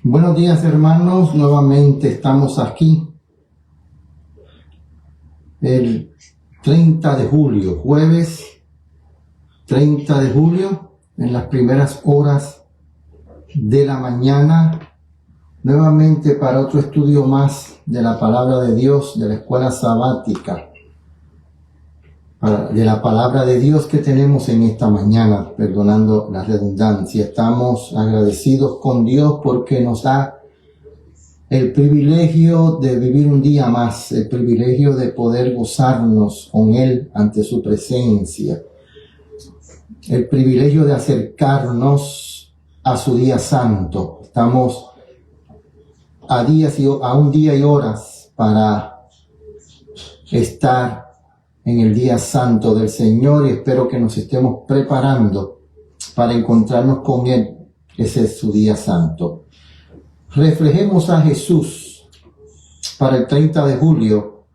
Buenos días, hermanos, nuevamente estamos aquí el 30 de julio, jueves 30 de julio, en las primeras horas de la mañana, nuevamente para otro estudio más de la palabra de Dios, de la escuela sabática, de la palabra de Dios que tenemos en esta mañana, perdonando la redundancia. Estamos agradecidos con Dios porque nos da el privilegio de vivir un día más, el privilegio de poder gozarnos con Él ante su presencia, el privilegio de acercarnos a su día santo. Estamos a un día y horas para estar en el día santo del Señor, y espero que nos estemos preparando para encontrarnos con Él. Ese es su día santo. Reflejemos a Jesús. Para el 30 de julio,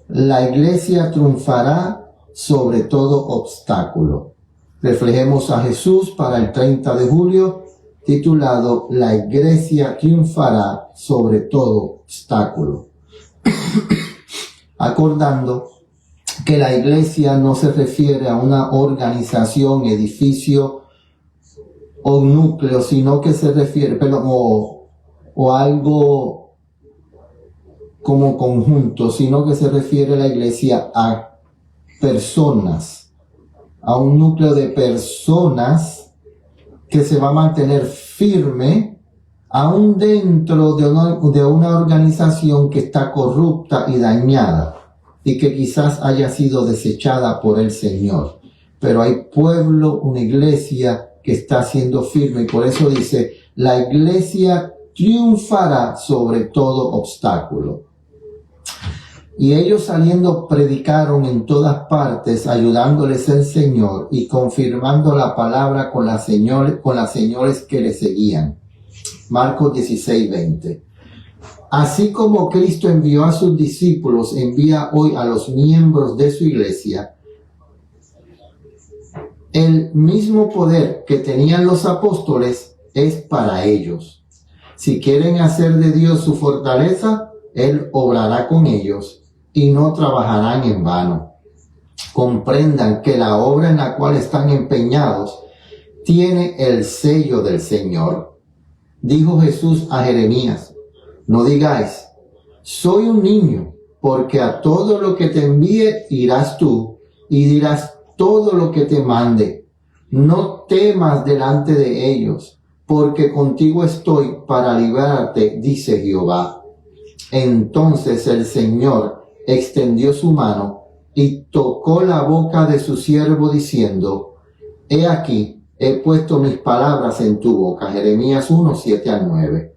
la iglesia triunfará sobre todo obstáculo. Reflejemos a Jesús para el 30 de julio, titulado La iglesia triunfará sobre todo obstáculo. Acordando que la iglesia no se refiere a una organización, edificio o núcleo, sino que se refiere, o algo como conjunto, sino que se refiere a la iglesia a personas, a un núcleo de personas que se va a mantener firme aún dentro de una organización que está corrupta y dañada, y que quizás haya sido desechada por el Señor. Pero hay pueblo, una iglesia que está siendo firme, y por eso dice, la iglesia triunfará sobre todo obstáculo. Y ellos saliendo predicaron en todas partes, ayudándoles el Señor y confirmando la palabra con las señales que le seguían. Marcos 16:20. Así como Cristo envió a sus discípulos, envía hoy a los miembros de su iglesia el mismo poder que tenían los apóstoles es para ellos. Si quieren hacer de Dios su fortaleza, Él obrará con ellos y no trabajarán en vano. Comprendan que la obra en la cual están empeñados tiene el sello del Señor. Dijo Jesús a Jeremías: no digáis, soy un niño, porque a todo lo que te envíe irás tú, y dirás todo lo que te mande. No temas delante de ellos, porque contigo estoy para librarte, dice Jehová. Entonces el Señor extendió su mano y tocó la boca de su siervo, diciendo: he aquí, he puesto mis palabras en tu boca. Jeremías 1:7-9.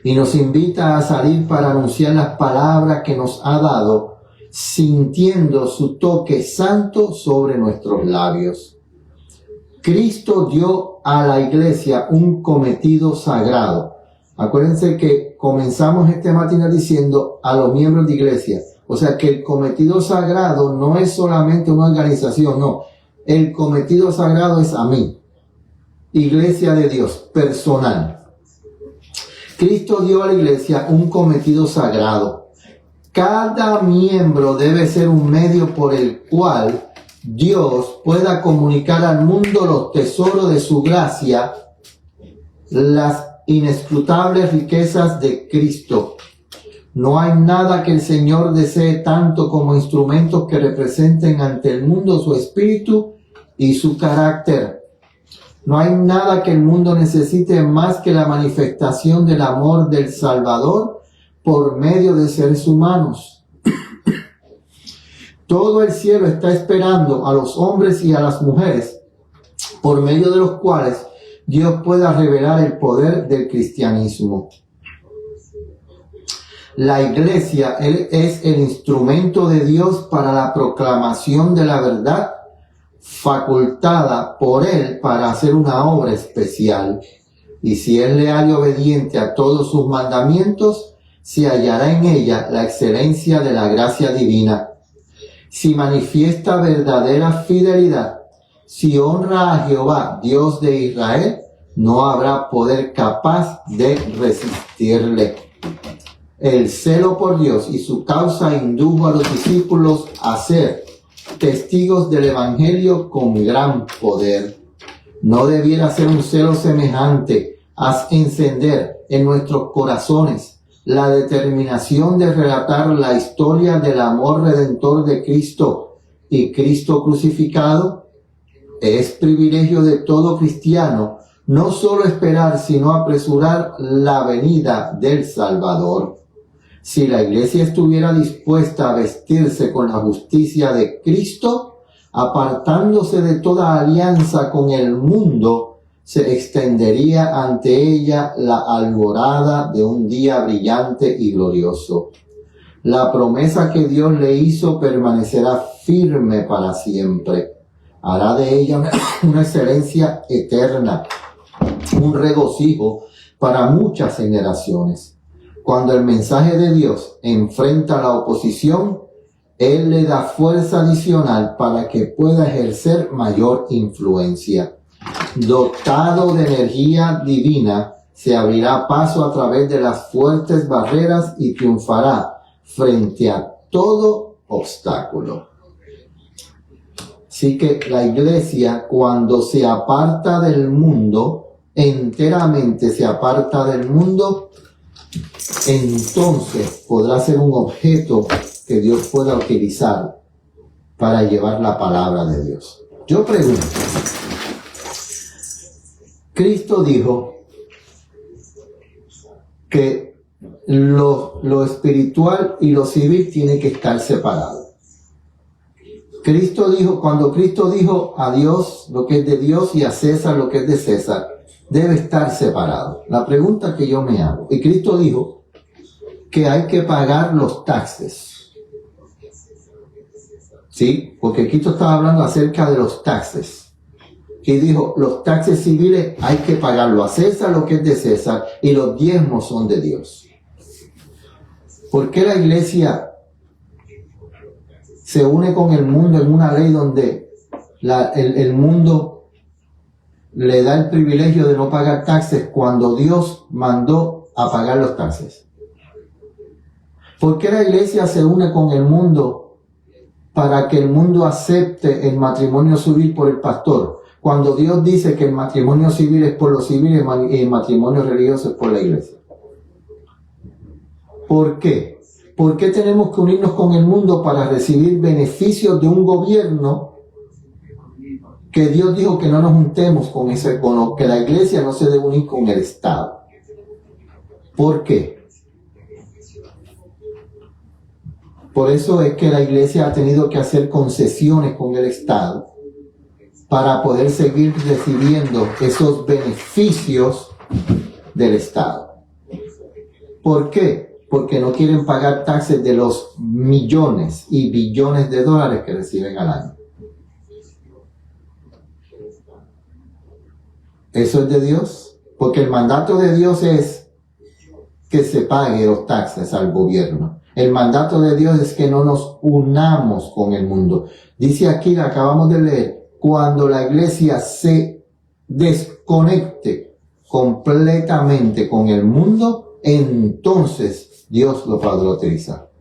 Y nos invita a salir para anunciar las palabras que nos ha dado, sintiendo su toque santo sobre nuestros labios. Cristo dio a la iglesia un cometido sagrado. Acuérdense que comenzamos este matinal diciendo a los miembros de iglesia. O sea que el cometido sagrado no es solamente una organización, no. El cometido sagrado es a mí, iglesia de Dios, personal. Cristo dio a la iglesia un cometido sagrado. Cada miembro debe ser un medio por el cual Dios pueda comunicar al mundo los tesoros de su gracia, las inescrutables riquezas de Cristo No hay nada que el Señor desee tanto como instrumentos que representen ante el mundo su espíritu y su carácter. No hay nada que el mundo necesite más que la manifestación del amor del Salvador por medio de seres humanos. Todo el cielo está esperando a los hombres y a las mujeres, por medio de los cuales Dios pueda revelar el poder del cristianismo. La iglesia es el instrumento de Dios para la proclamación de la verdad, facultada por Él para hacer una obra especial. Y si es leal y obediente a todos sus mandamientos, se hallará en ella la excelencia de la gracia divina. Si manifiesta verdadera fidelidad, si honra a Jehová, Dios de Israel, no habrá poder capaz de resistirle. El celo por Dios y su causa indujo a los discípulos a ser testigos del Evangelio con gran poder. No debiera ser un celo semejante a encender en nuestros corazones la determinación de relatar la historia del amor redentor de Cristo y Cristo crucificado. Es privilegio de todo cristiano no solo esperar, sino apresurar la venida del Salvador. Si la iglesia estuviera dispuesta a vestirse con la justicia de Cristo, apartándose de toda alianza con el mundo, se extendería ante ella la alborada de un día brillante y glorioso. La promesa que Dios le hizo permanecerá firme para siempre. Hará de ella una excelencia eterna, un regocijo para muchas generaciones. Cuando el mensaje de Dios enfrenta la oposición, Él le da fuerza adicional para que pueda ejercer mayor influencia. Dotado de energía divina, se abrirá paso a través de las fuertes barreras y triunfará frente a todo obstáculo. Así que la iglesia, cuando se aparta del mundo, enteramente se aparta del mundo, entonces podrá ser un objeto que Dios pueda utilizar para llevar la palabra de Dios. Yo pregunto, Cristo dijo que lo espiritual y lo civil tiene que estar separado. Cuando Cristo dijo a Dios lo que es de Dios y a César lo que es de César, debe estar separado. La pregunta que yo me hago, y Cristo dijo que hay que pagar los taxes. ¿Sí? Porque Cristo estaba hablando acerca de los taxes. Y dijo, los taxes civiles hay que pagarlo a César lo que es de César y los diezmos son de Dios. ¿Por qué la iglesia se une con el mundo en una ley donde el mundo le da el privilegio de no pagar taxes cuando Dios mandó a pagar los taxes? ¿Por qué la iglesia se une con el mundo para que el mundo acepte el matrimonio civil por el pastor, cuando Dios dice que el matrimonio civil es por los civiles y el matrimonio religioso es por la iglesia? ¿Por qué? ¿Por qué tenemos que unirnos con el mundo para recibir beneficios de un gobierno que Dios dijo que no nos juntemos con lo que la iglesia no se debe unir con el Estado? ¿Por qué? Por eso es que la iglesia ha tenido que hacer concesiones con el Estado para poder seguir recibiendo esos beneficios del Estado. ¿Por qué? Porque no quieren pagar taxes de los millones y billones de dólares que reciben al año. ¿Eso es de Dios? Porque el mandato de Dios es que se pague los taxes al gobierno. El mandato de Dios es que no nos unamos con el mundo. Dice aquí, la acabamos de leer, cuando la iglesia se desconecte completamente con el mundo, entonces Dios lo podrá utilizar.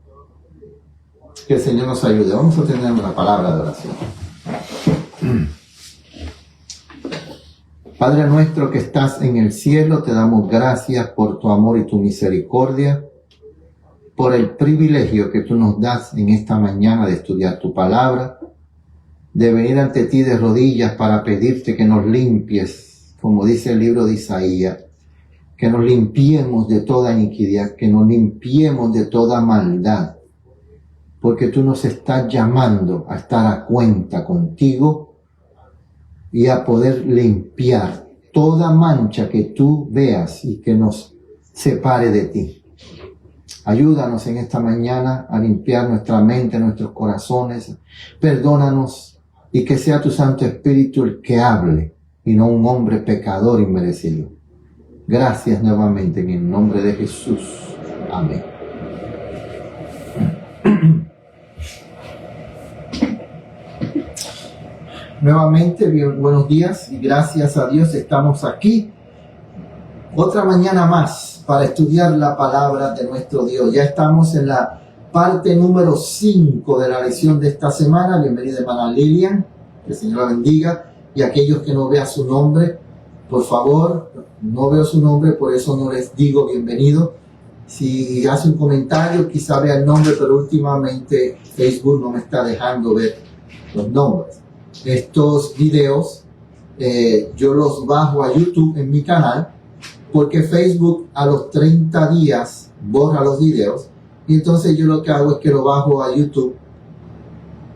Que el Señor nos ayude. Vamos a tener una palabra de oración. Padre nuestro que estás en el cielo, te damos gracias por tu amor y tu misericordia. por el privilegio que tú nos das en esta mañana de estudiar tu palabra, de venir ante ti de rodillas para pedirte que nos limpies, como dice el libro de Isaías, que nos limpiemos de toda iniquidad, que nos limpiemos de toda maldad, porque tú nos estás llamando a estar a cuenta contigo y a poder limpiar toda mancha que tú veas y que nos separe de ti. Ayúdanos en esta mañana a limpiar nuestra mente, nuestros corazones. Perdónanos y que sea tu Santo Espíritu el que hable y no un hombre pecador inmerecido. Gracias nuevamente en el nombre de Jesús. Amén. Nuevamente, buenos días y gracias a Dios estamos aquí. Otra mañana más para estudiar la palabra de nuestro Dios. Ya estamos en la parte número 5 de la lección de esta semana. Bienvenida hermana Lilian, que el Señor la bendiga. Y aquellos que no vean su nombre, por favor, no veo su nombre, por eso no les digo bienvenido. Si hace un comentario, quizá vea el nombre, pero últimamente Facebook no me está dejando ver los nombres. Estos videos yo los bajo a YouTube en mi canal, porque Facebook a los 30 días borra los videos, y entonces yo lo que hago es que lo bajo a YouTube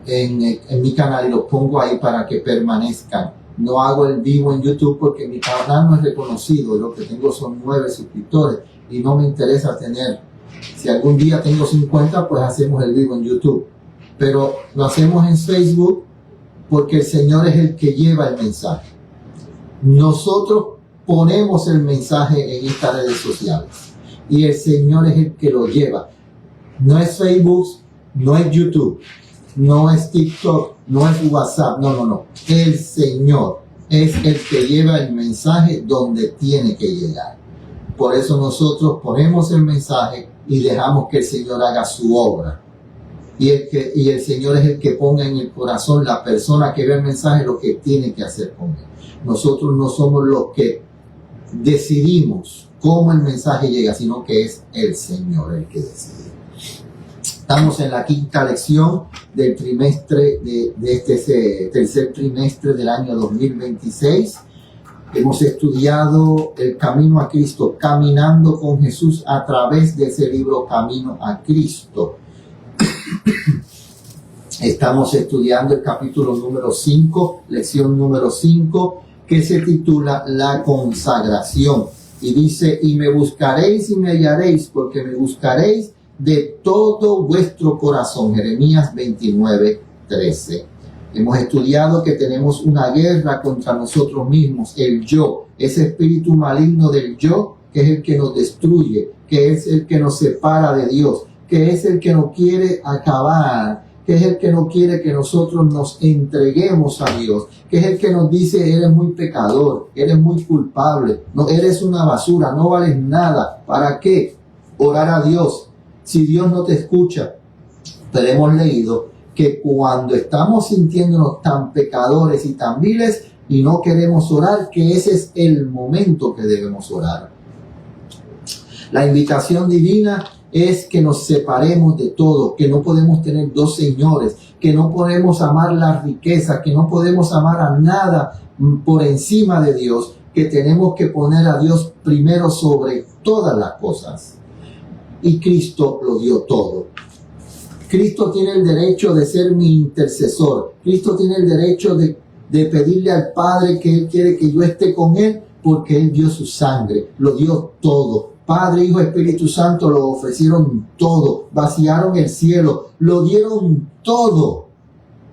en mi canal y los pongo ahí para que permanezcan. No hago el vivo en YouTube porque mi canal no es reconocido, lo que tengo son 9 suscriptores y no me interesa tener. Si algún día tengo 50, pues hacemos el vivo en YouTube, pero lo hacemos en Facebook porque el Señor es el que lleva el mensaje. Nosotros ponemos el mensaje en estas redes sociales y el Señor es el que lo lleva. No es Facebook, no es YouTube, no es TikTok, no es WhatsApp, no. El Señor es el que lleva el mensaje donde tiene que llegar. Por eso nosotros ponemos el mensaje y dejamos que el Señor haga su obra. Y el Señor es el que ponga en el corazón la persona que ve el mensaje lo que tiene que hacer con él. Nosotros no somos los que decidimos cómo el mensaje llega, sino que es el Señor el que decide. Estamos en la 5ª lección del trimestre de este tercer trimestre del año 2026. Hemos estudiado el camino a Cristo, caminando con Jesús a través de ese libro Camino a Cristo. Estamos estudiando el capítulo número 5, lección número 5, que se titula La consagración. Y dice, y me buscaréis y me hallaréis, porque me buscaréis de todo vuestro corazón. Jeremías 29:13. Hemos estudiado que tenemos una guerra contra nosotros mismos, el yo, ese espíritu maligno del yo, que es el que nos destruye, que es el que nos separa de Dios, que es el que nos quiere acabar, que es el que no quiere que nosotros nos entreguemos a Dios, que es el que nos dice, eres muy pecador, eres muy culpable, no, eres una basura, no vales nada. ¿Para qué orar a Dios si Dios no te escucha? Pero hemos leído que cuando estamos sintiéndonos tan pecadores y tan viles y no queremos orar, que ese es el momento que debemos orar. La invitación divina es que nos separemos de todo, que no podemos tener dos señores, que no podemos amar la riqueza, que no podemos amar a nada por encima de Dios, que tenemos que poner a Dios primero sobre todas las cosas. Y Cristo lo dio todo. Cristo tiene el derecho de ser mi intercesor. Cristo tiene el derecho de pedirle al Padre que Él quiere que yo esté con Él, porque Él dio su sangre, lo dio todo. Padre, Hijo, Espíritu Santo lo ofrecieron todo, vaciaron el cielo, lo dieron todo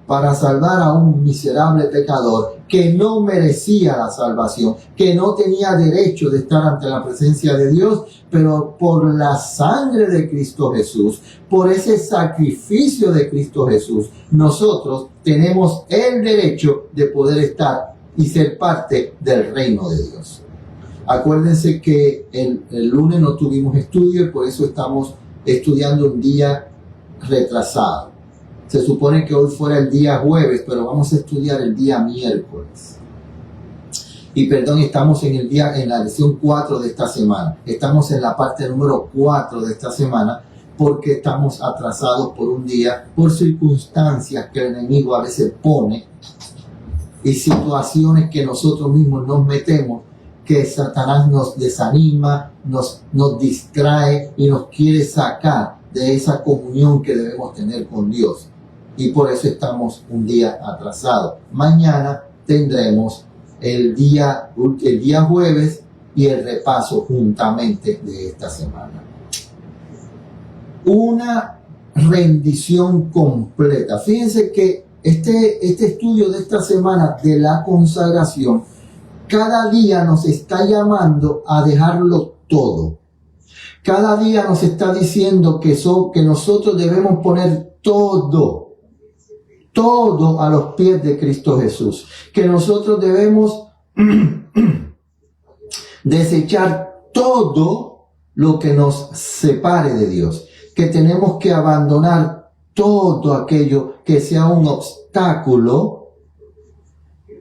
para salvar a un miserable pecador que no merecía la salvación, que no tenía derecho de estar ante la presencia de Dios, pero por la sangre de Cristo Jesús, por ese sacrificio de Cristo Jesús, nosotros tenemos el derecho de poder estar y ser parte del reino de Dios. Acuérdense que el lunes no tuvimos estudio y por eso estamos estudiando un día retrasado. Se supone que hoy fuera el día jueves, pero vamos a estudiar el día miércoles. Y perdón, estamos en la lección 4 de esta semana. Estamos en la parte número 4 de esta semana, porque estamos atrasados por un día, por circunstancias que el enemigo a veces pone y situaciones que nosotros mismos nos metemos, que Satanás nos desanima, nos distrae y nos quiere sacar de esa comunión que debemos tener con Dios. Y por eso estamos un día atrasados. Mañana tendremos el día jueves y el repaso juntamente de esta semana. Una rendición completa. Fíjense que este estudio de esta semana de la consagración, cada día nos está llamando a dejarlo todo. Cada día nos está diciendo que nosotros debemos poner todo a los pies de Cristo Jesús. Que nosotros debemos desechar todo lo que nos separe de Dios. Que tenemos que abandonar todo aquello que sea un obstáculo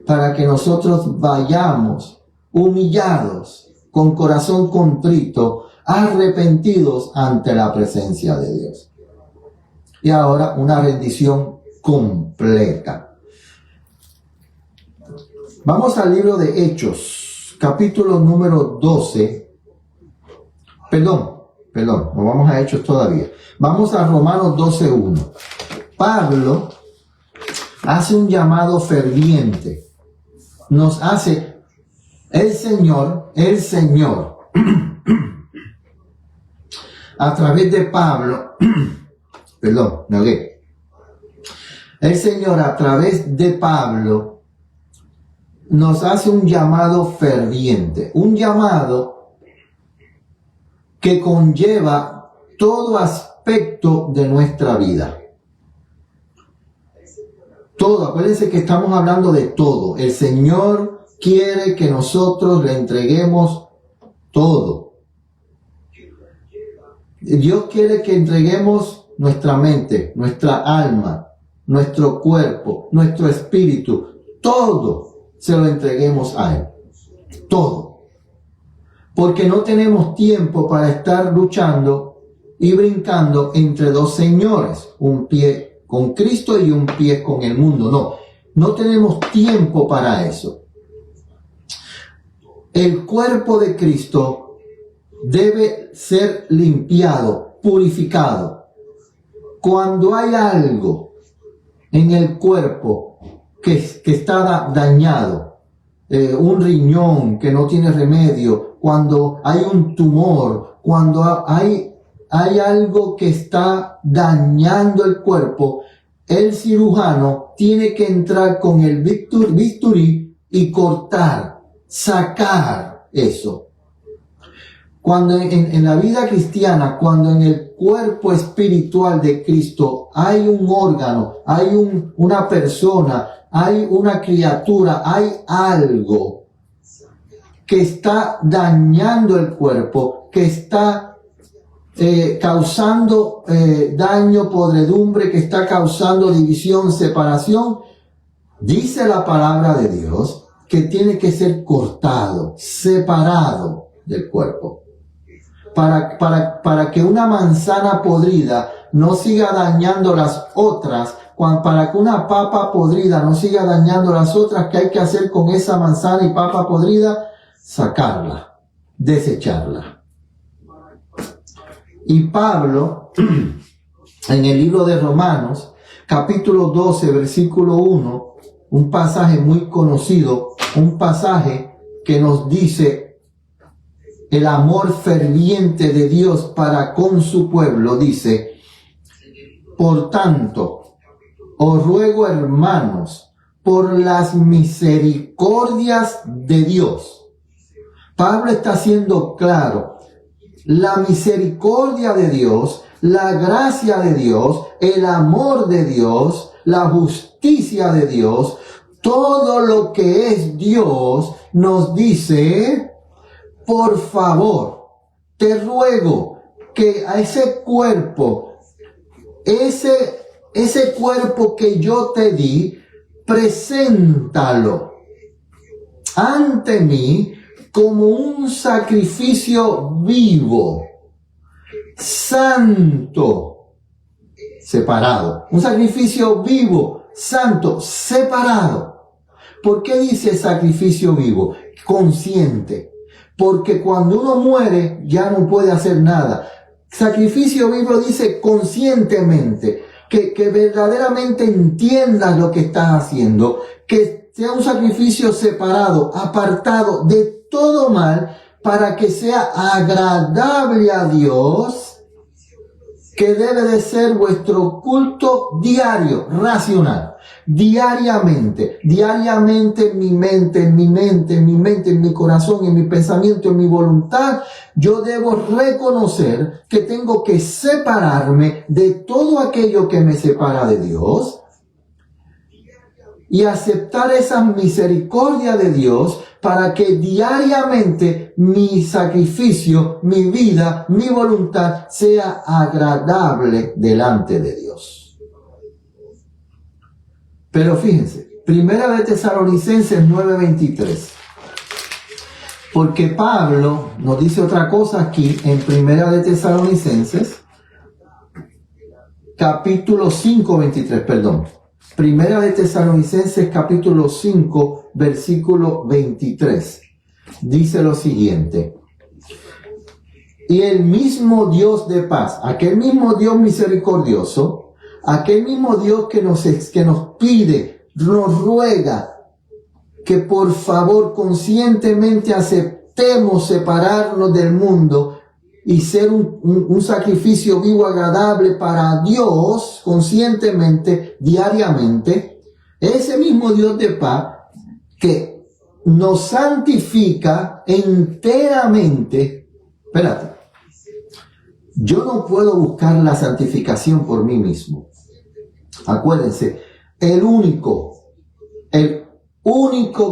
para que nosotros vayamos humillados, con corazón contrito, arrepentidos ante la presencia de Dios. Y ahora una rendición completa. Vamos al libro de Hechos, capítulo número 12. Perdón, no vamos a Hechos todavía. Vamos a Romanos 12:1. Pablo hace un llamado ferviente. Nos hace el Señor, a través de Pablo, el Señor a través de Pablo nos hace un llamado ferviente, un llamado que conlleva todo aspecto de nuestra vida. Todo, acuérdense que estamos hablando de todo. El Señor quiere que nosotros le entreguemos todo. Dios quiere que entreguemos nuestra mente, nuestra alma, nuestro cuerpo, nuestro espíritu. Todo se lo entreguemos a Él. Todo. Porque no tenemos tiempo para estar luchando y brincando entre dos señores. Un pie con Cristo y un pie con el mundo. No tenemos tiempo para eso. El cuerpo de Cristo debe ser limpiado, purificado. Cuando hay algo en el cuerpo que está dañado, un riñón que no tiene remedio, cuando hay un tumor, cuando hay algo que está dañando el cuerpo, el cirujano tiene que entrar con el bisturí y cortar, sacar eso. Cuando en la vida cristiana, cuando en el cuerpo espiritual de Cristo hay un órgano, hay una persona, hay una criatura, hay algo que está dañando el cuerpo, que está causando daño, podredumbre, que está causando división, separación, dice la palabra de Dios que tiene que ser cortado, separado del cuerpo. Para que una manzana podrida no siga dañando las otras, para que una papa podrida no siga dañando las otras, ¿qué hay que hacer con esa manzana y papa podrida? Sacarla, desecharla. Y Pablo, en el libro de Romanos, capítulo 12, versículo 1, un pasaje muy conocido, un pasaje que nos dice el amor ferviente de Dios para con su pueblo, dice: por tanto, os ruego, hermanos, por las misericordias de Dios. Pablo está siendo claro. La misericordia de Dios, la gracia de Dios, el amor de Dios, la justicia de Dios, todo lo que es Dios nos dice: por favor, te ruego que a ese cuerpo, ese cuerpo que yo te di, preséntalo ante mí como un sacrificio vivo, santo, separado. Un sacrificio vivo, santo, separado. ¿Por qué dice sacrificio vivo? Consciente. Porque cuando uno muere ya no puede hacer nada. Sacrificio vivo dice conscientemente. Que verdaderamente entiendas lo que estás haciendo. Que sea un sacrificio separado, apartado de todo mal, para que sea agradable a Dios, que debe de ser vuestro culto diario, racional, diariamente en mi mente, en mi corazón, en mi pensamiento, en mi voluntad. Yo debo reconocer que tengo que separarme de todo aquello que me separa de Dios y aceptar esa misericordia de Dios para que diariamente mi sacrificio, mi vida, mi voluntad sea agradable delante de Dios. Pero fíjense, Primera de Tesalonicenses 9:23. Porque Pablo nos dice otra cosa aquí en Primera de Tesalonicenses, capítulo 5:23, perdón. Primera de Tesalonicenses capítulo 5, versículo 23. Dice lo siguiente. Y el mismo Dios de paz, aquel mismo Dios misericordioso, aquel mismo Dios que nos pide, nos ruega que por favor conscientemente aceptemos separarnos del mundo y ser un sacrificio vivo agradable para Dios conscientemente, diariamente, ese mismo Dios de paz que nos santifica enteramente. Espérate, yo no puedo buscar la santificación por mí mismo. Acuérdense, el único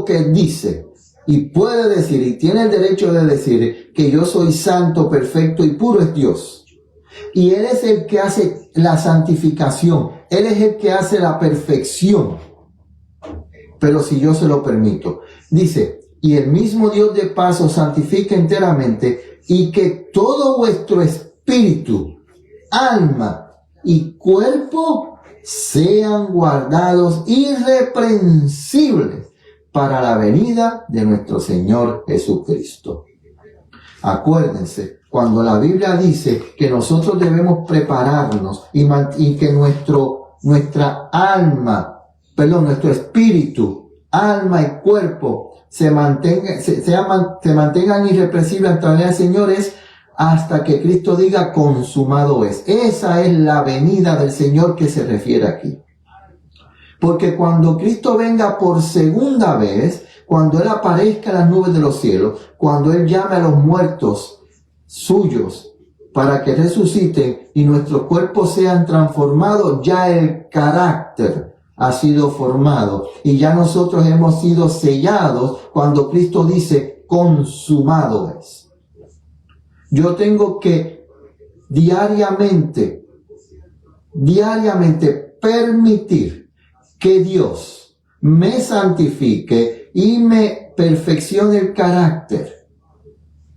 que dice y puede decir y tiene el derecho de decir que yo soy santo, perfecto y puro es Dios. Y Él es el que hace la santificación. Él es el que hace la perfección. Pero si yo se lo permito. Dice, y el mismo Dios de paz os santifica enteramente y que todo vuestro espíritu, alma y cuerpo sean guardados irreprensibles para la venida de nuestro Señor Jesucristo. Acuérdense, cuando la Biblia dice que nosotros debemos prepararnos y que nuestro espíritu, alma y cuerpo se mantengan irreprensibles ante la venida del Señor es hasta que Cristo diga consumado es. Esa es la venida del Señor que se refiere aquí. Porque cuando Cristo venga por segunda vez, cuando Él aparezca en las nubes de los cielos, cuando Él llame a los muertos suyos para que resuciten y nuestros cuerpos sean transformados, ya el carácter ha sido formado y ya nosotros hemos sido sellados cuando Cristo dice consumado es. Yo tengo que diariamente permitir que Dios me santifique y me perfeccione el carácter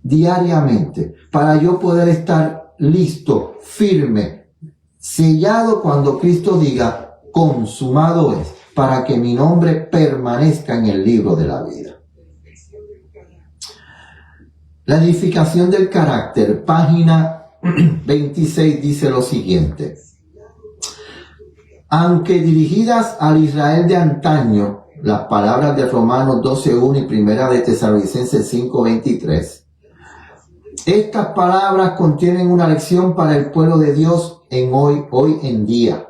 diariamente para yo poder estar listo, firme, sellado cuando Cristo diga consumado es, para que mi nombre permanezca en el libro de la vida. La edificación del carácter, página 26, dice lo siguiente. Aunque dirigidas al Israel de antaño, las palabras de Romanos 12:1 y Primera de Tesalonicenses 5:23, estas palabras contienen una lección para el pueblo de Dios hoy en día.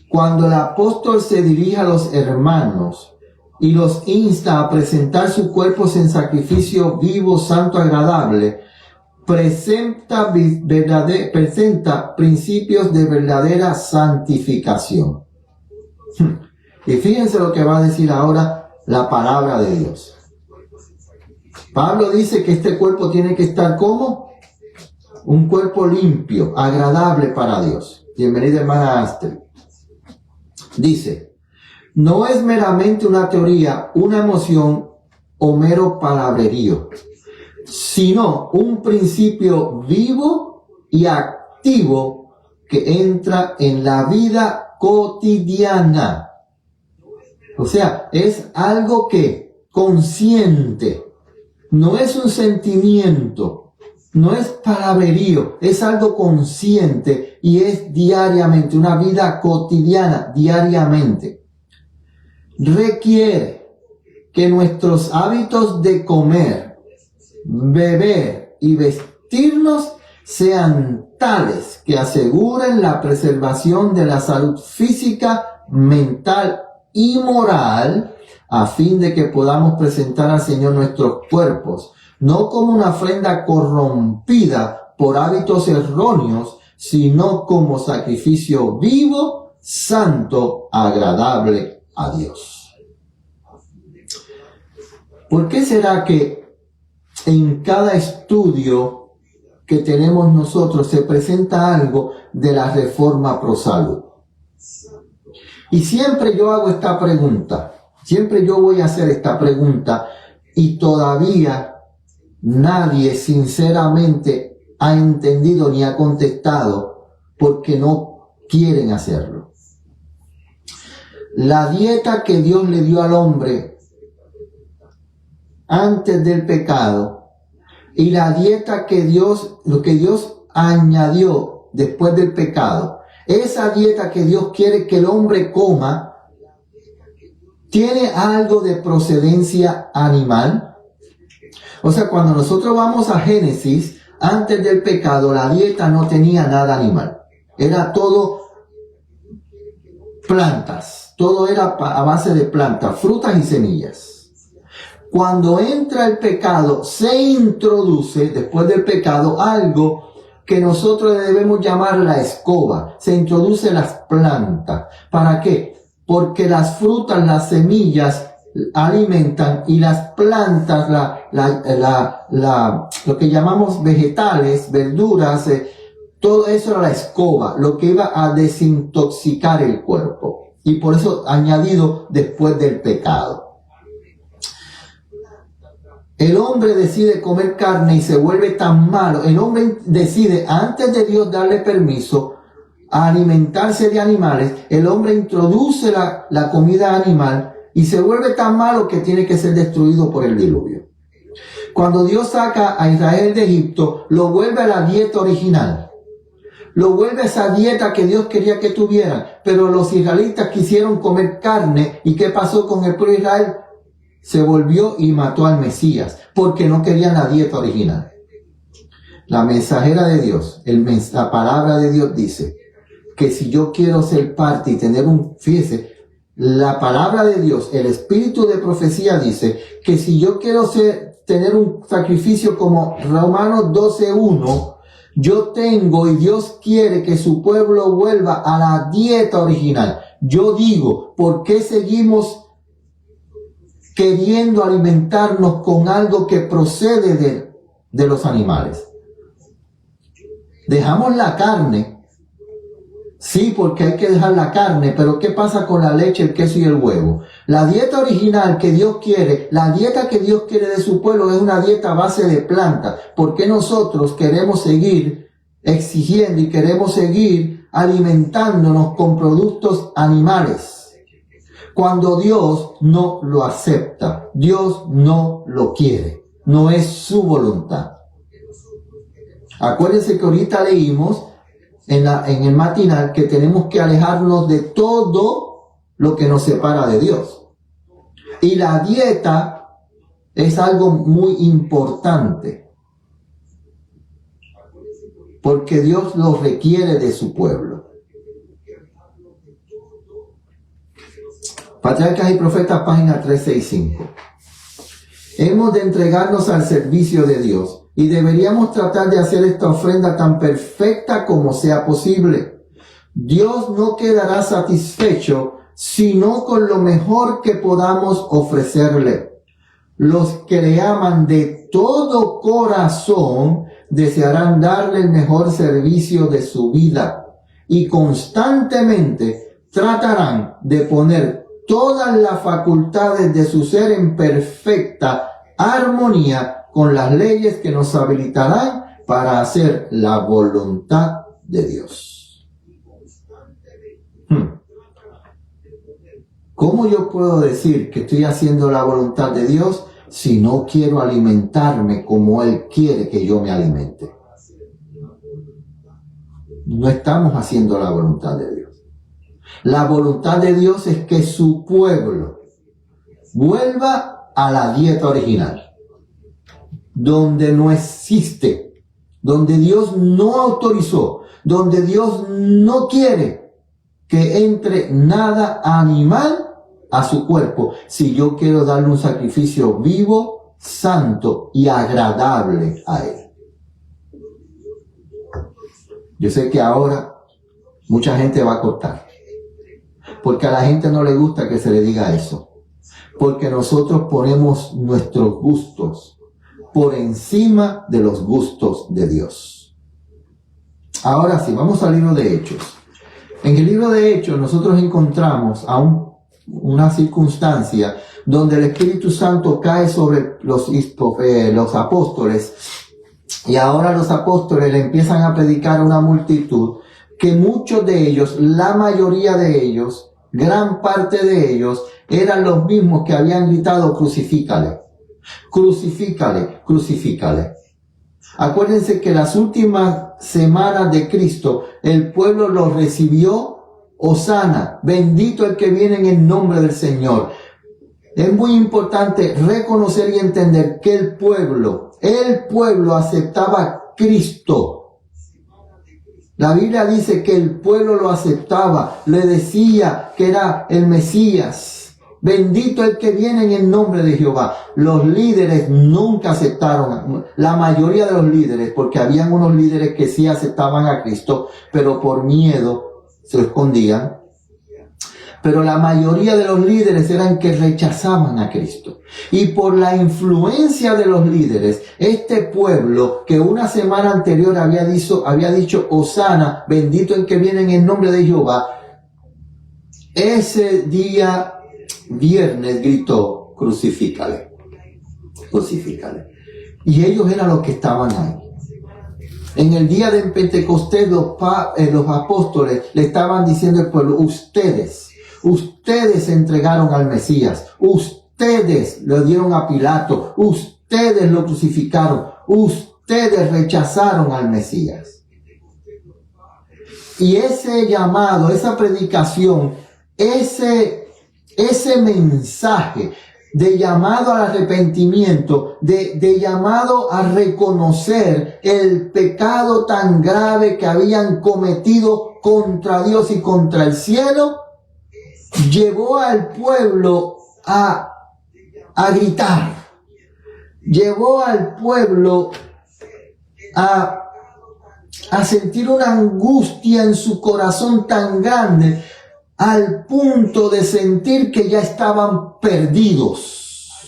Cuando el apóstol se dirige a los hermanos y los insta a presentar sus cuerpos en sacrificio vivo, santo, agradable, presenta principios de verdadera santificación. Y fíjense lo que va a decir ahora la palabra de Dios. Pablo dice que este cuerpo tiene que estar como un cuerpo limpio, agradable para Dios. Bienvenida, hermana Astrid. Dice, no es meramente una teoría, una emoción o mero palabrerío. sino un principio vivo y activo que entra en la vida cotidiana. O sea, es algo que consciente, no es un sentimiento, no es palabrerío, es algo consciente y es diariamente, una vida cotidiana, diariamente. Requiere que nuestros hábitos de comer, beber y vestirnos sean tales que aseguren la preservación de la salud física, mental y moral, a fin de que podamos presentar al Señor nuestros cuerpos, no como una ofrenda corrompida por hábitos erróneos, sino como sacrificio vivo, santo, agradable a Dios. ¿Por qué será que en cada estudio que tenemos nosotros se presenta algo de la reforma pro salud? Y siempre yo hago esta pregunta, siempre yo voy a hacer esta pregunta y todavía nadie sinceramente ha entendido ni ha contestado porque no quieren hacerlo. La dieta que Dios le dio al hombre antes del pecado y la dieta que lo que Dios añadió después del pecado, esa dieta que Dios quiere que el hombre coma, ¿tiene algo de procedencia animal? O sea, cuando nosotros vamos a Génesis, antes del pecado, la dieta no tenía nada animal. Era todo plantas. Todo era a base de plantas, frutas y semillas. Cuando entra el pecado, se introduce, después del pecado, algo que nosotros debemos llamar la escoba. Se introduce las plantas. ¿Para qué? Porque las frutas, las semillas alimentan y las plantas, lo que llamamos vegetales, verduras, todo eso era la escoba, lo que iba a desintoxicar el cuerpo. Y por eso añadido después del pecado. El hombre decide comer carne y se vuelve tan malo. El hombre decide, antes de Dios darle permiso a alimentarse de animales, el hombre introduce la comida animal y se vuelve tan malo que tiene que ser destruido por el diluvio. Cuando Dios saca a Israel de Egipto, lo vuelve a la dieta original. Lo vuelve a esa dieta que Dios quería que tuvieran. Pero los israelitas quisieron comer carne. ¿Y qué pasó con el pueblo de Israel? Se volvió y mató al Mesías, porque no querían la dieta original. La mensajera de Dios, la palabra de Dios dice que si yo quiero ser parte y tener fíjese, la palabra de Dios, el espíritu de profecía dice que si yo quiero tener un sacrificio como Romanos 12:1, yo tengo y Dios quiere que su pueblo vuelva a la dieta original. Yo digo, ¿por qué seguimos queriendo alimentarnos con algo que procede de los animales? Dejamos la carne, sí, porque hay que dejar la carne, pero ¿qué pasa con la leche, el queso y el huevo? La dieta original que Dios quiere, la dieta que Dios quiere de su pueblo es una dieta a base de plantas. ¿Por qué nosotros queremos seguir exigiendo y queremos seguir alimentándonos con productos animales? Cuando Dios no lo acepta, Dios no lo quiere, no es su voluntad. Acuérdense que ahorita leímos en el matinal que tenemos que alejarnos de todo lo que nos separa de Dios. Y la dieta es algo muy importante, porque Dios lo requiere de su pueblo. Patriarcas y Profetas, página 365. Hemos de entregarnos al servicio de Dios y deberíamos tratar de hacer esta ofrenda tan perfecta como sea posible. Dios no quedará satisfecho sino con lo mejor que podamos ofrecerle. Los que le aman de todo corazón desearán darle el mejor servicio de su vida y constantemente tratarán de poner todas las facultades de su ser en perfecta armonía con las leyes que nos habilitarán para hacer la voluntad de Dios. ¿Cómo yo puedo decir que estoy haciendo la voluntad de Dios si no quiero alimentarme como Él quiere que yo me alimente? No estamos haciendo la voluntad de Dios. La voluntad de Dios es que su pueblo vuelva a la dieta original, donde no existe, donde Dios no autorizó, donde Dios no quiere que entre nada animal a su cuerpo, si yo quiero darle un sacrificio vivo, santo y agradable a Él. Yo sé que ahora mucha gente va a cortar, porque a la gente no le gusta que se le diga eso, porque nosotros ponemos nuestros gustos por encima de los gustos de Dios. Ahora sí, vamos al libro de Hechos. En el libro de Hechos nosotros encontramos a una circunstancia donde el Espíritu Santo cae sobre los apóstoles, y ahora los apóstoles le empiezan a predicar a una multitud que muchos de ellos, la mayoría de ellos, gran parte de ellos, eran los mismos que habían gritado: crucifícale, crucifícale, crucifícale. Acuérdense que las últimas semanas de Cristo, el pueblo lo recibió: Hosana, bendito el que viene en el nombre del Señor. Es muy importante reconocer y entender que el pueblo aceptaba a Cristo. La Biblia dice que el pueblo lo aceptaba, le decía que era el Mesías. Bendito el que viene en el nombre de Jehová. Los líderes nunca aceptaron, la mayoría de los líderes, porque habían unos líderes que sí aceptaban a Cristo, pero por miedo se lo escondían. Pero la mayoría de los líderes eran que rechazaban a Cristo. Y por la influencia de los líderes, este pueblo que una semana anterior había dicho Hosana, bendito el que viene en el nombre de Jehová, ese día viernes gritó: crucifícale, crucifícale. Y ellos eran los que estaban ahí. En el día de Pentecostés los apóstoles le estaban diciendo al pueblo: ustedes entregaron al Mesías, ustedes lo dieron a Pilato, ustedes lo crucificaron, ustedes rechazaron al Mesías. Y ese llamado, esa predicación, ese mensaje de llamado al arrepentimiento, de llamado a reconocer el pecado tan grave que habían cometido contra Dios y contra el cielo, llevó al pueblo a gritar, llevó al pueblo a sentir una angustia en su corazón tan grande, al punto de sentir que ya estaban perdidos.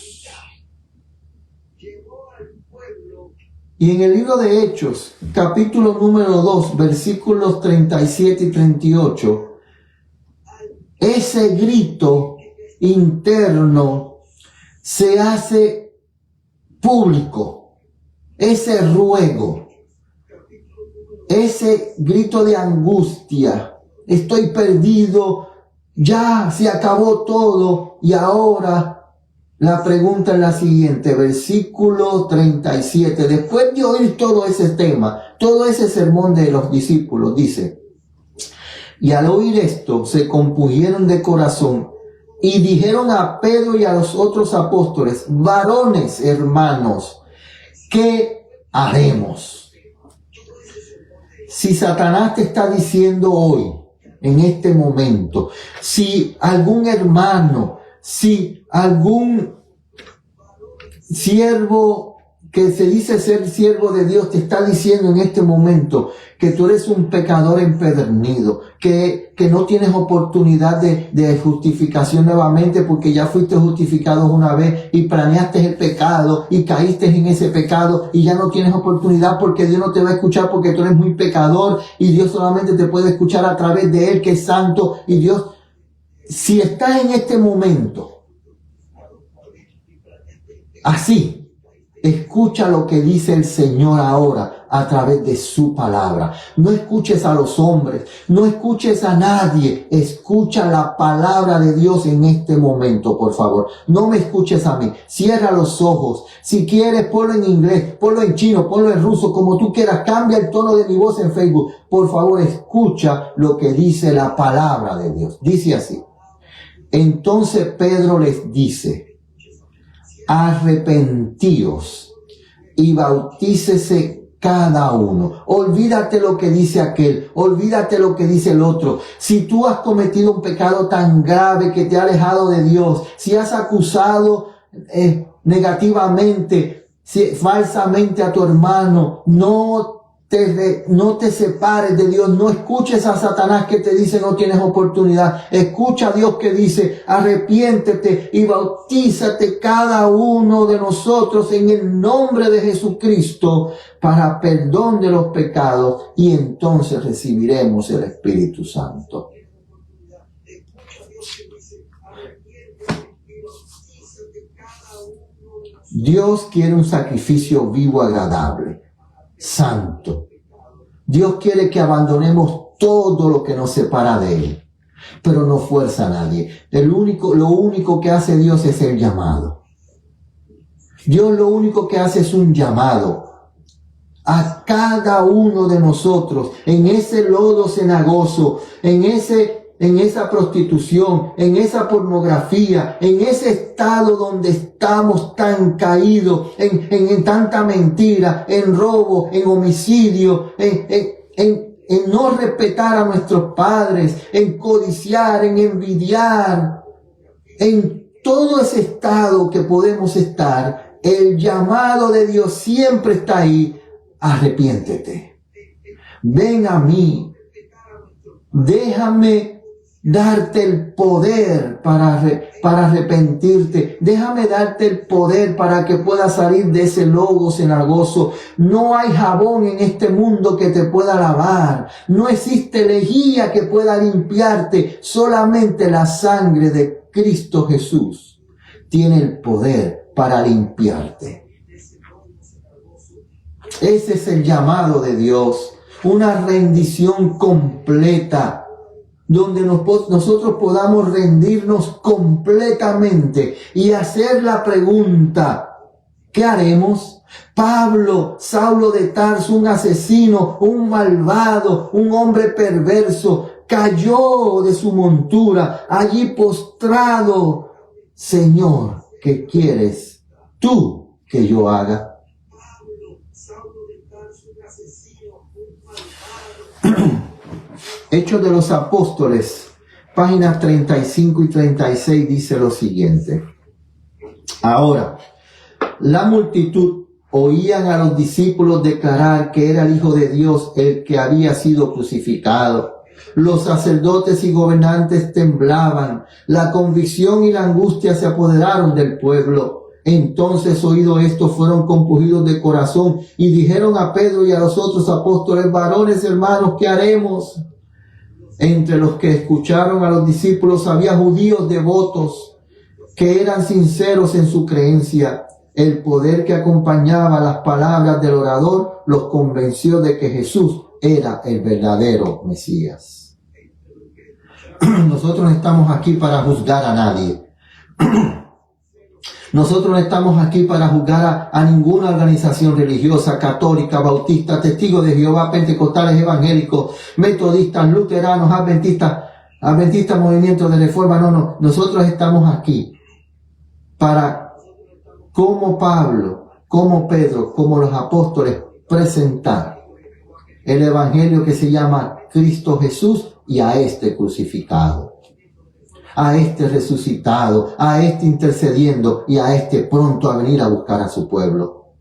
Y en el libro de Hechos, capítulo número 2, versículos 37 y 38, ese grito interno se hace público, ese ruego, ese grito de angustia: estoy perdido, ya se acabó todo. Y ahora la pregunta es la siguiente, versículo 37. Después de oír todo ese tema, todo ese sermón de los discípulos, dice: y al oír esto se compungieron de corazón y dijeron a Pedro y a los otros apóstoles: varones hermanos, ¿qué haremos? Si Satanás te está diciendo hoy, en este momento, si algún hermano, si algún siervo que se dice ser siervo de Dios te está diciendo en este momento que tú eres un pecador empedernido, que no tienes oportunidad de justificación nuevamente porque ya fuiste justificado una vez y planeaste el pecado y caíste en ese pecado y ya no tienes oportunidad porque Dios no te va a escuchar porque tú eres muy pecador y Dios solamente te puede escuchar a través de Él, que es santo. Y Dios, si estás en este momento así, Escucha lo que dice el Señor ahora a través de su palabra. No escuches a los hombres, no escuches a nadie. Escucha la palabra de Dios en este momento, por favor. No me escuches a mí. Cierra los ojos. Si quieres, ponlo en inglés, ponlo en chino, ponlo en ruso, como tú quieras. Cambia el tono de mi voz en Facebook. Por favor, escucha lo que dice la palabra de Dios. Dice así. Entonces Pedro les dice: arrepentíos y bautícese cada uno. Olvídate lo que dice aquel, olvídate lo que dice el otro. Si tú has cometido un pecado tan grave que te ha alejado de Dios, si has acusado negativamente, falsamente a tu hermano, no te separes de Dios. No escuches a Satanás que te dice no tienes oportunidad. Escucha a Dios que dice: arrepiéntete y bautízate cada uno de nosotros en el nombre de Jesucristo para perdón de los pecados, y entonces recibiremos el Espíritu Santo. Dios quiere un sacrificio vivo, agradable, santo. Dios quiere que abandonemos todo lo que nos separa de Él, pero no fuerza a nadie. Lo único que hace Dios es el llamado. Dios lo único que hace es un llamado a cada uno de nosotros en ese lodo cenagoso, en esa prostitución, en esa pornografía, en ese estado donde estamos tan caídos, en tanta mentira, en robo, en homicidio, en no respetar a nuestros padres, en codiciar, en envidiar, en todo ese estado que podemos estar. El llamado de Dios siempre está ahí: arrepiéntete, ven a mí, déjame darte el poder para arrepentirte. Déjame darte el poder para que puedas salir de ese lodo cenagoso. No hay jabón en este mundo que te pueda lavar. No existe lejía que pueda limpiarte. Solamente la sangre de Cristo Jesús tiene el poder para limpiarte. Ese es el llamado de Dios. Una rendición completa, donde nosotros podamos rendirnos completamente y hacer la pregunta: ¿qué haremos? Pablo, Saulo de Tarso, un asesino, un malvado, un hombre perverso, cayó de su montura, allí postrado. Señor, ¿qué quieres tú que yo haga? Hechos de los Apóstoles, páginas 35 y 36, dice lo siguiente: ahora, la multitud oían a los discípulos declarar que era el Hijo de Dios el que había sido crucificado. Los sacerdotes y gobernantes temblaban, la convicción y la angustia se apoderaron del pueblo. Entonces, oído esto, fueron compungidos de corazón y dijeron a Pedro y a los otros apóstoles: varones hermanos, ¿qué haremos? Entre los que escucharon a los discípulos había judíos devotos que eran sinceros en su creencia. El poder que acompañaba las palabras del orador los convenció de que Jesús era el verdadero Mesías. Nosotros no estamos aquí para juzgar a nadie. Nosotros no estamos aquí para juzgar a ninguna organización religiosa, católica, bautista, testigos de Jehová, pentecostales, evangélicos, metodistas, luteranos, adventistas, movimientos de reforma. No. Nosotros estamos aquí para, como Pablo, como Pedro, como los apóstoles, presentar el evangelio que se llama Cristo Jesús y a este crucificado, a este resucitado, a este intercediendo y a este pronto a venir a buscar a su pueblo.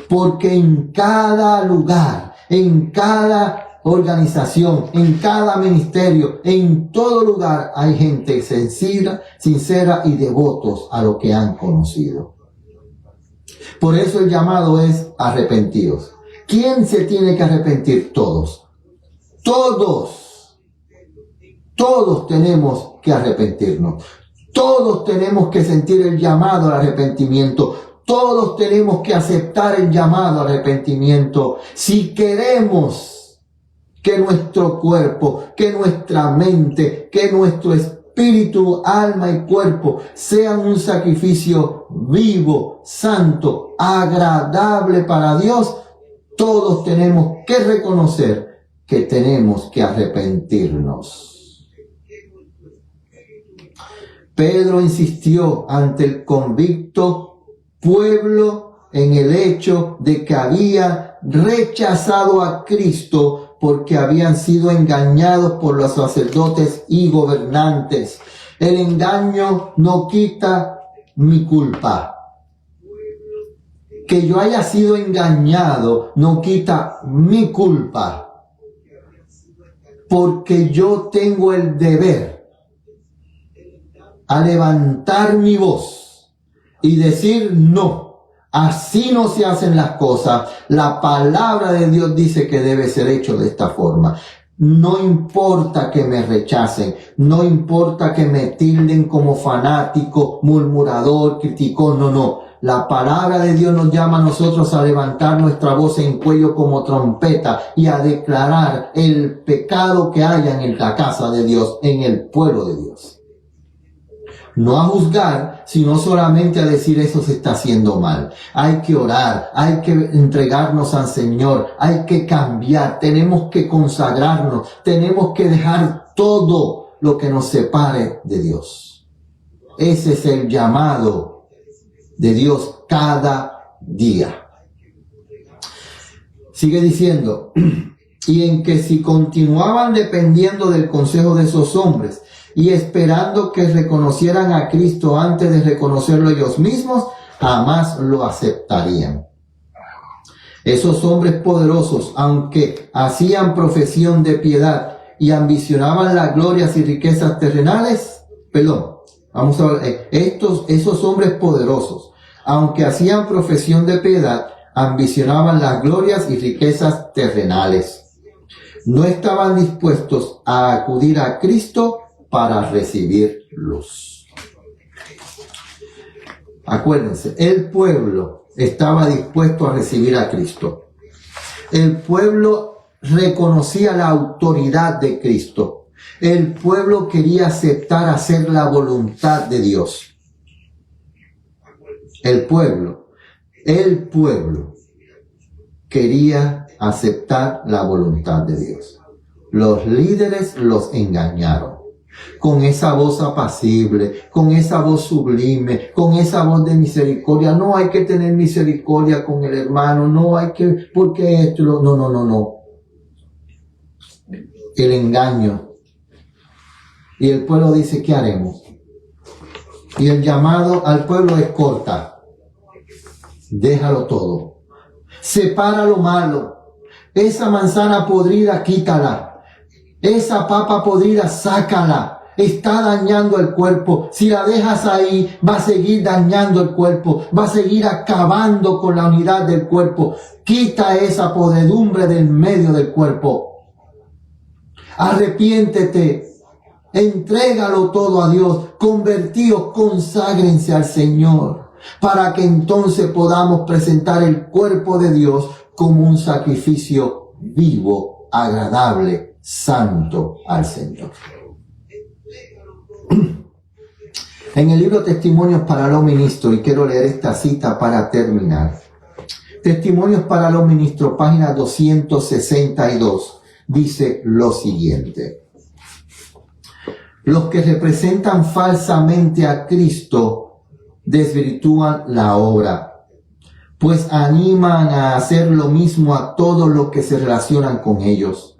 Porque en cada lugar, en cada organización, en cada ministerio, en todo lugar hay gente sincera y devotos a lo que han conocido. Por eso el llamado es arrepentidos. ¿Quién se tiene que arrepentir? Todos. Todos tenemos que arrepentirnos. Todos tenemos que sentir el llamado al arrepentimiento. Todos tenemos que aceptar el llamado al arrepentimiento si queremos que nuestro cuerpo, que nuestra mente, que nuestro espíritu, alma y cuerpo sean un sacrificio vivo, santo, agradable para Dios. Todos tenemos que reconocer que tenemos que arrepentirnos. Pedro insistió ante el convicto pueblo en el hecho de que había rechazado a Cristo porque habían sido engañados por los sacerdotes y gobernantes. El engaño no quita mi culpa. Que yo haya sido engañado no quita mi culpa. Porque yo tengo el deber a levantar mi voz y decir no, así no se hacen las cosas. La palabra de Dios dice que debe ser hecho de esta forma. No importa que me rechacen, no importa que me tilden como fanático, murmurador, criticón, no. La palabra de Dios nos llama a nosotros a levantar nuestra voz en cuello como trompeta y a declarar el pecado que haya en la casa de Dios, en el pueblo de Dios. No a juzgar, sino solamente a decir eso se está haciendo mal. Hay que orar, hay que entregarnos al Señor, hay que cambiar, tenemos que consagrarnos, tenemos que dejar todo lo que nos separe de Dios. Ese es el llamado de Dios cada día. Sigue diciendo, y en que si continuaban dependiendo del consejo de esos hombres y esperando que reconocieran a Cristo antes de reconocerlo ellos mismos, jamás lo aceptarían. Esos hombres poderosos, aunque hacían profesión de piedad y ambicionaban las glorias y riquezas terrenales, vamos a ver, esos hombres poderosos, aunque hacían profesión de piedad, ambicionaban las glorias y riquezas terrenales. No estaban dispuestos a acudir a Cristo para recibir luz. Acuérdense, el pueblo estaba dispuesto a recibir a Cristo. El pueblo reconocía la autoridad de Cristo. El pueblo quería aceptar hacer la voluntad de Dios. El pueblo quería aceptar la voluntad de Dios. Los líderes los engañaron. Con esa voz apacible, con esa voz sublime, con esa voz de misericordia. No hay que tener misericordia con el hermano, no hay que, porque esto, no. El engaño. Y el pueblo dice, ¿qué haremos? Y el llamado al pueblo es corta. Déjalo todo. Separa lo malo. Esa manzana podrida, quítala. Esa papa podrida, sácala. Está dañando el cuerpo. Si la dejas ahí, va a seguir dañando el cuerpo. Va a seguir acabando con la unidad del cuerpo. Quita esa podredumbre del medio del cuerpo. Arrepiéntete. Entrégalo todo a Dios. Convertíos, conságrense al Señor. Para que entonces podamos presentar el cuerpo de Dios como un sacrificio vivo, agradable, santo al Señor. En el libro Testimonios para los Ministros, y quiero leer esta cita para terminar. Testimonios para los Ministros, página 262, dice lo siguiente. Los que representan falsamente a Cristo desvirtúan la obra, pues animan a hacer lo mismo a todos los que se relacionan con ellos.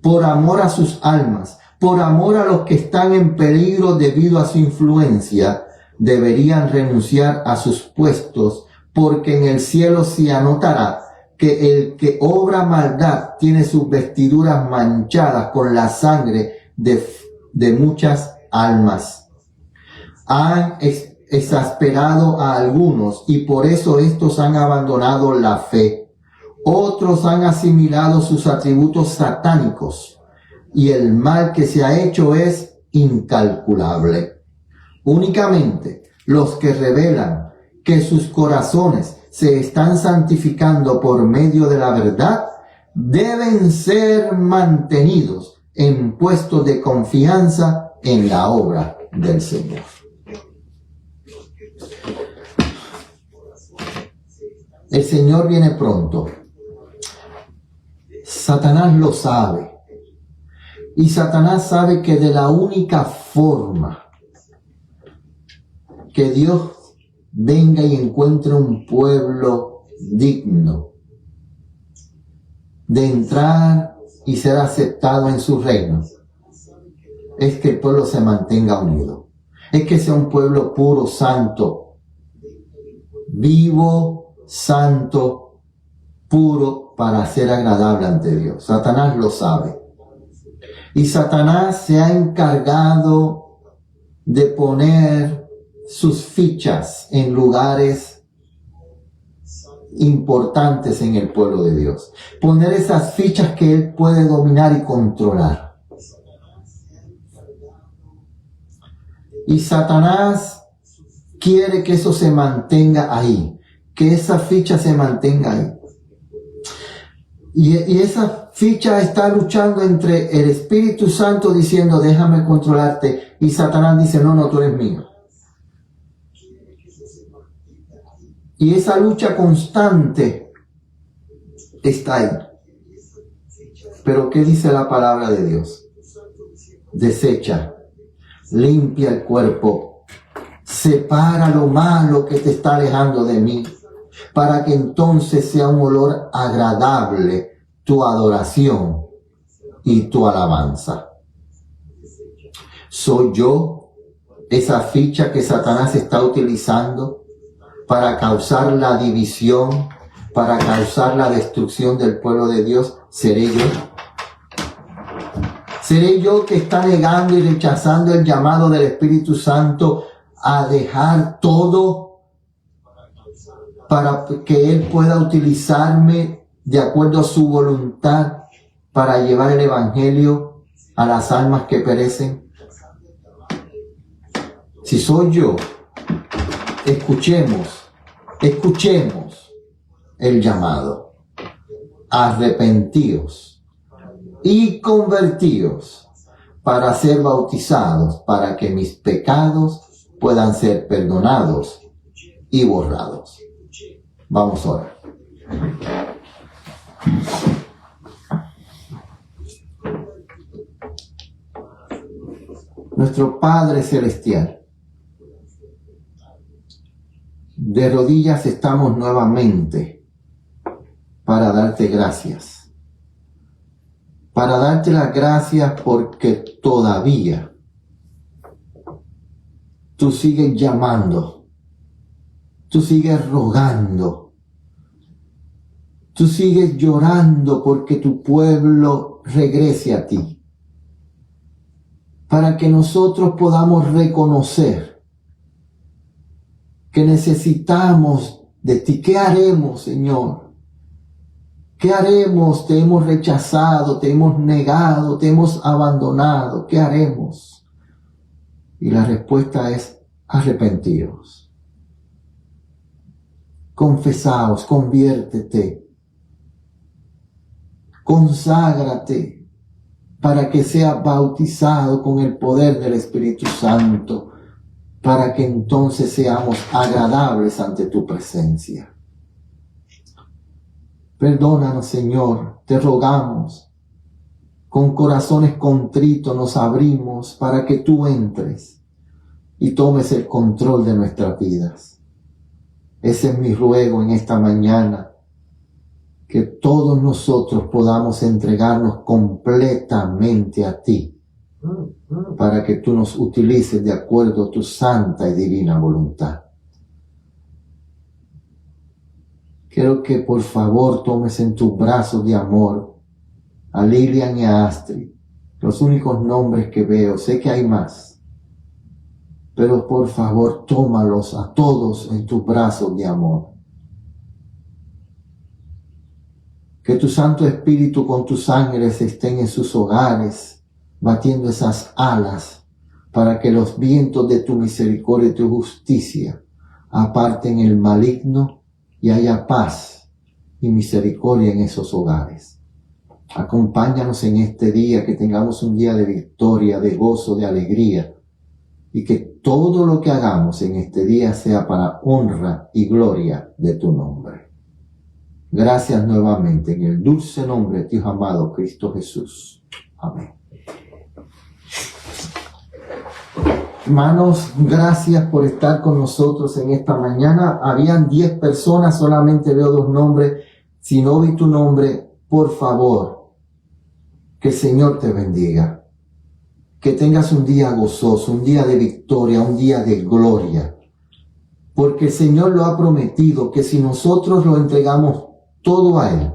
Por amor a sus almas, por amor a los que están en peligro debido a su influencia, deberían renunciar a sus puestos, porque en el cielo se anotará que el que obra maldad tiene sus vestiduras manchadas con la sangre de muchas almas. Han exasperado a algunos y por eso estos han abandonado la fe. Otros han asimilado sus atributos satánicos y el mal que se ha hecho es incalculable. Únicamente los que revelan que sus corazones se están santificando por medio de la verdad, deben ser mantenidos en puestos de confianza en la obra del Señor. El Señor viene pronto. Satanás lo sabe. Y Satanás sabe que de la única forma que Dios venga y encuentre un pueblo digno de entrar y ser aceptado en su reino, es que el pueblo se mantenga unido. Es que sea un pueblo puro, santo, vivo, santo, puro, para ser agradable ante Dios. Satanás lo sabe. Y Satanás se ha encargado de poner sus fichas en lugares importantes en el pueblo de Dios. Poner esas fichas que él puede dominar y controlar. Y Satanás quiere que eso se mantenga ahí, que esa ficha se mantenga ahí. Y esa ficha está luchando entre el Espíritu Santo diciendo, déjame controlarte, y Satanás dice, no, tú eres mío. Y esa lucha constante está ahí. Pero ¿qué dice la palabra de Dios? Desecha, limpia el cuerpo, separa lo malo que te está alejando de mí, para que entonces sea un olor agradable tu adoración y tu alabanza. ¿Soy yo esa ficha que Satanás está utilizando para causar la división, para causar la destrucción del pueblo de Dios? ¿Seré yo? ¿Seré yo que está negando y rechazando el llamado del Espíritu Santo a dejar todo para que Él pueda utilizarme de acuerdo a su voluntad para llevar el Evangelio a las almas que perecen? Si soy yo, escuchemos el llamado. Arrepentíos y convertíos para ser bautizados, para que mis pecados puedan ser perdonados y borrados. Vamos a orar. Nuestro Padre Celestial, de rodillas estamos nuevamente para darte gracias. Para darte las gracias porque todavía tú sigues llamando, tú sigues rogando, tú sigues llorando porque tu pueblo regrese a ti. Para que nosotros podamos reconocer que necesitamos de ti. ¿Qué haremos, Señor? ¿Qué haremos? Te hemos rechazado, te hemos negado, te hemos abandonado. ¿Qué haremos? Y la respuesta es arrepentiros. Confesaos, conviértete, conságrate para que sea bautizado con el poder del Espíritu Santo, para que entonces seamos agradables ante tu presencia. Perdónanos, Señor, te rogamos. Con corazones contritos nos abrimos para que tú entres y tomes el control de nuestras vidas. Ese es mi ruego en esta mañana, que todos nosotros podamos entregarnos completamente a ti, para que tú nos utilices de acuerdo a tu santa y divina voluntad. Quiero que por favor tomes en tus brazos de amor a Lilian y a Astrid, los únicos nombres que veo. Sé que hay más, pero por favor tómalos a todos en tus brazos de amor. Que tu Santo Espíritu con tus ángeles estén en sus hogares, batiendo esas alas, para que los vientos de tu misericordia y tu justicia aparten el maligno y haya paz y misericordia en esos hogares. Acompáñanos en este día, que tengamos un día de victoria, de gozo, de alegría, y que todo lo que hagamos en este día sea para honra y gloria de tu nombre. Gracias nuevamente en el dulce nombre de tu Hijo amado Cristo Jesús. Amén. Hermanos, gracias por estar con nosotros en esta mañana. Habían 10 personas, solamente veo 2 nombres. Si no vi tu nombre, por favor, que el Señor te bendiga. Que tengas un día gozoso, un día de victoria, un día de gloria. Porque el Señor lo ha prometido, que si nosotros lo entregamos todo a Él,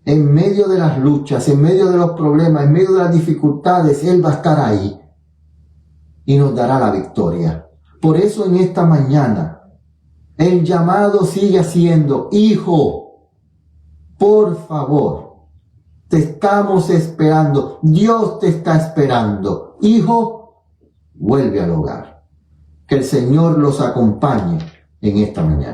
en medio de las luchas, en medio de los problemas, en medio de las dificultades, Él va a estar ahí y nos dará la victoria. Por eso en esta mañana el llamado sigue siendo: hijo, por favor, te estamos esperando, Dios te está esperando. Hijo, vuelve al hogar. Que el Señor los acompañe en esta mañana.